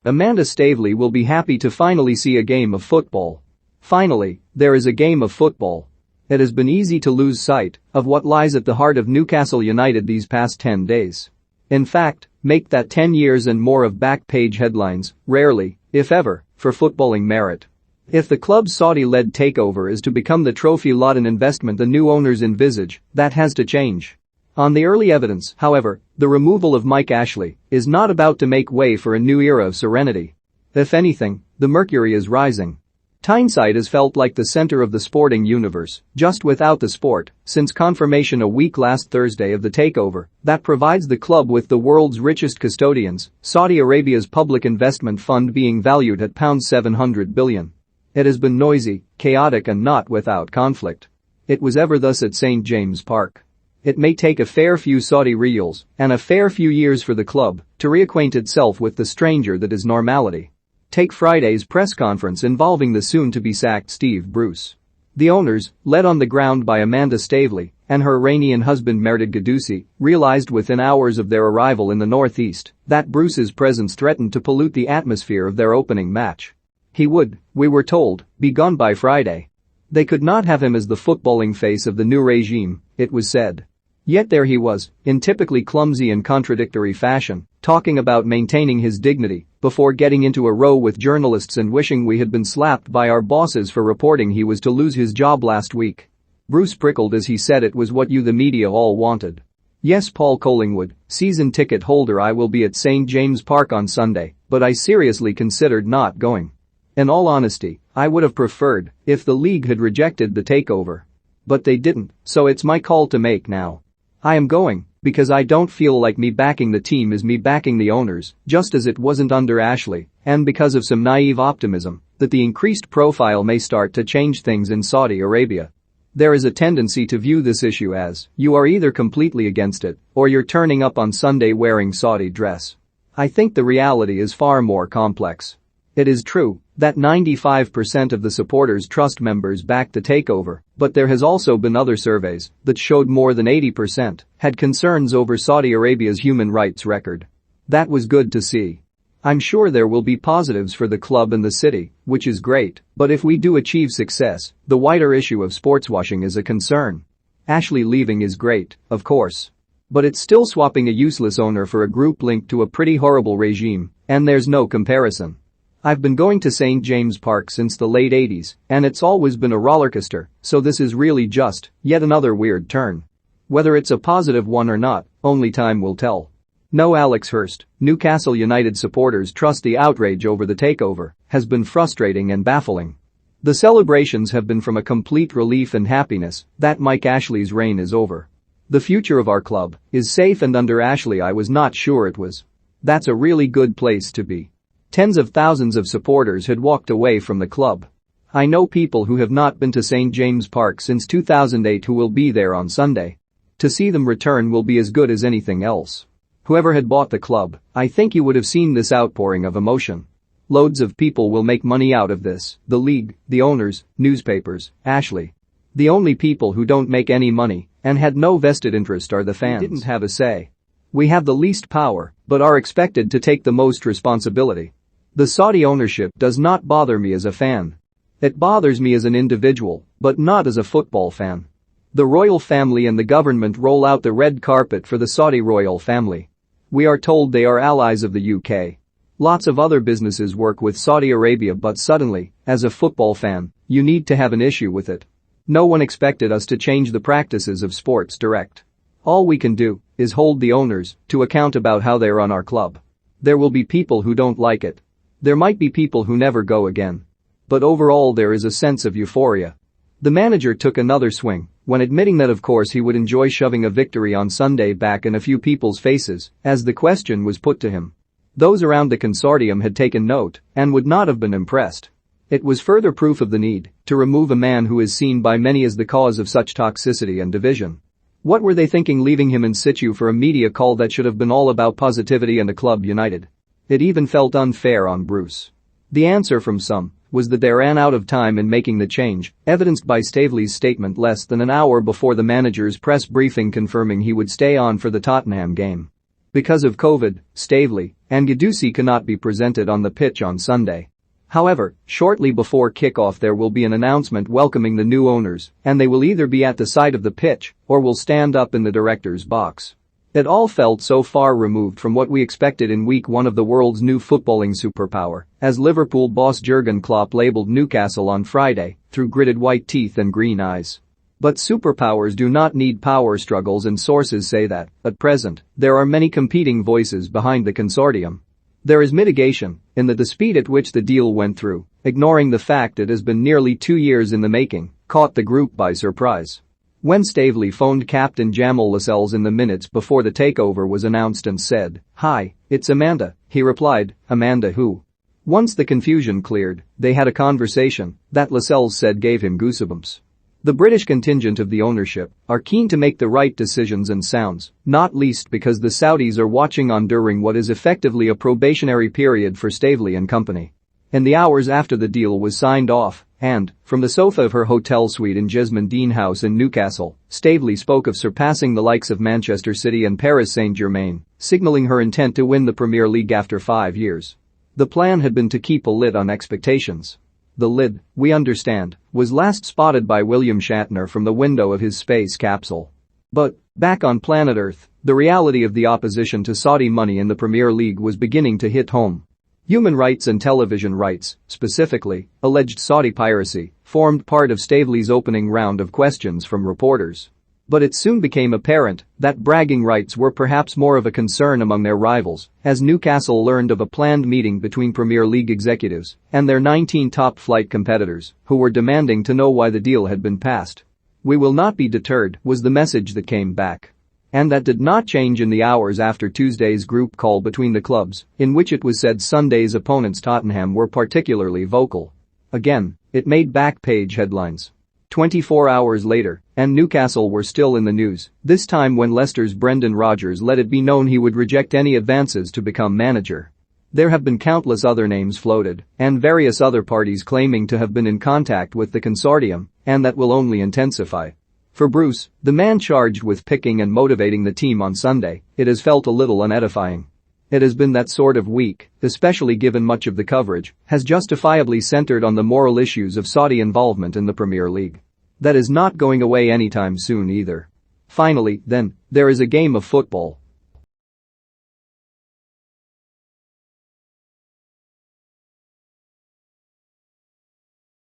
Amanda Staveley will be happy to finally see a game of football. Finally, there is a game of football. It has been easy to lose sight of what lies at the heart of Newcastle United these past 10 days. In fact, make that 10 years and more of back-page headlines, rarely, if ever, for footballing merit. If the club's Saudi-led takeover is to become the trophy-laden investment the new owners envisage, that has to change. On the early evidence, however, the removal of Mike Ashley is not about to make way for a new era of serenity. If anything, the mercury is rising. Tyneside has felt like the center of the sporting universe, just without the sport, since confirmation a week last Thursday of the takeover that provides the club with the world's richest custodians, Saudi Arabia's public investment fund being valued at £700 billion. It has been noisy, chaotic and not without conflict. It was ever thus at St. James Park. It may take a fair few Saudi riyals and a fair few years for the club to reacquaint itself with the stranger that is normality. Take Friday's press conference involving the soon-to-be-sacked Steve Bruce. The owners, led on the ground by Amanda Staveley and her Iranian husband Merdad Gadusi, realized within hours of their arrival in the northeast that Bruce's presence threatened to pollute the atmosphere of their opening match. He would, we were told, be gone by Friday. They could not have him as the footballing face of the new regime, it was said. Yet there he was, in typically clumsy and contradictory fashion, talking about maintaining his dignity before getting into a row with journalists and wishing we had been slapped by our bosses for reporting he was to lose his job last week. Bruce prickled as he said it was what you the media all wanted. Yes, Paul Collingwood, season ticket holder, I will be at St. James Park on Sunday, but I seriously considered not going. In all honesty, I would have preferred if the league had rejected the takeover. But they didn't, so it's my call to make now. I am going because I don't feel like me backing the team is me backing the owners, just as it wasn't under Ashley, and because of some naive optimism that the increased profile may start to change things in Saudi Arabia. There is a tendency to view this issue as you are either completely against it or you're turning up on Sunday wearing Saudi dress. I think the reality is far more complex. It is true that 95% of the supporters' trust members backed the takeover, but there has also been other surveys that showed more than 80% had concerns over Saudi Arabia's human rights record. That was good to see. I'm sure there will be positives for the club and the city, which is great, but if we do achieve success, the wider issue of sportswashing is a concern. Ashley leaving is great, of course. But it's still swapping a useless owner for a group linked to a pretty horrible regime, and there's no comparison. I've been going to St. James Park since the late 80s, and it's always been a rollercoaster, so this is really just yet another weird turn. Whether it's a positive one or not, only time will tell. No Alex Hurst, Newcastle United supporters trust the outrage over the takeover has been frustrating and baffling. The celebrations have been from a complete relief and happiness that Mike Ashley's reign is over. The future of our club is safe, and under Ashley I was not sure it was. That's a really good place to be. Tens of thousands of supporters had walked away from the club. I know people who have not been to St. James Park since 2008 who will be there on Sunday. To see them return will be as good as anything else. Whoever had bought the club, I think you would have seen this outpouring of emotion. Loads of people will make money out of this, the league, the owners, newspapers, Ashley. The only people who don't make any money and had no vested interest are the fans. We didn't have a say. We have the least power, but are expected to take the most responsibility. The Saudi ownership does not bother me as a fan. It bothers me as an individual, but not as a football fan. The royal family and the government roll out the red carpet for the Saudi royal family. We are told they are allies of the UK. Lots of other businesses work with Saudi Arabia, but suddenly, as a football fan, you need to have an issue with it. No one expected us to change the practices of Sports Direct. All we can do is hold the owners to account about how they run our club. There will be people who don't like it. There might be people who never go again. But overall there is a sense of euphoria. The manager took another swing when admitting that of course he would enjoy shoving a victory on Sunday back in a few people's faces as the question was put to him. Those around the consortium had taken note and would not have been impressed. It was further proof of the need to remove a man who is seen by many as the cause of such toxicity and division. What were they thinking leaving him in situ for a media call that should have been all about positivity and the club united? It even felt unfair on Bruce. The answer from some was that they ran out of time in making the change, evidenced by Staveley's statement less than an hour before the manager's press briefing confirming he would stay on for the Tottenham game. Because of COVID, Staveley and Guendouzi cannot be presented on the pitch on Sunday. However, shortly before kickoff there will be an announcement welcoming the new owners, and they will either be at the side of the pitch or will stand up in the director's box. It all felt so far removed from what we expected in week 1 of the world's new footballing superpower, as Liverpool boss Jurgen Klopp labelled Newcastle on Friday, through gritted white teeth and green eyes. But superpowers do not need power struggles, and sources say that, at present, there are many competing voices behind the consortium. There is mitigation in the speed at which the deal went through, ignoring the fact it has been nearly 2 years in the making, caught the group by surprise. When Staveley phoned captain Jamal Lascelles in the minutes before the takeover was announced and said, "Hi, it's Amanda," he replied, "Amanda who?" Once the confusion cleared, they had a conversation that Lascelles said gave him goosebumps. The British contingent of the ownership are keen to make the right decisions and sounds, not least because the Saudis are watching on during what is effectively a probationary period for Staveley and company. In the hours after the deal was signed off, and, from the sofa of her hotel suite in Jesmond Dean House in Newcastle, Staveley spoke of surpassing the likes of Manchester City and Paris Saint-Germain, signalling her intent to win the Premier League after 5 years. The plan had been to keep a lid on expectations. The lid, we understand, was last spotted by William Shatner from the window of his space capsule. But, back on planet Earth, the reality of the opposition to Saudi money in the Premier League was beginning to hit home. Human rights and television rights, specifically, alleged Saudi piracy, formed part of Staveley's opening round of questions from reporters. But it soon became apparent that bragging rights were perhaps more of a concern among their rivals, as Newcastle learned of a planned meeting between Premier League executives and their 19 top-flight competitors, who were demanding to know why the deal had been passed. "We will not be deterred," was the message that came back. And that did not change in the hours after Tuesday's group call between the clubs, in which it was said Sunday's opponents Tottenham were particularly vocal. Again, it made back-page headlines. 24 hours later, and Newcastle were still in the news, this time when Leicester's Brendan Rodgers let it be known he would reject any advances to become manager. There have been countless other names floated, and various other parties claiming to have been in contact with the consortium, and that will only intensify. For Bruce, the man charged with picking and motivating the team on Sunday, it has felt a little unedifying. It has been that sort of week, especially given much of the coverage has justifiably centered on the moral issues of Saudi involvement in the Premier League. That is not going away anytime soon either. Finally, then, there is a game of football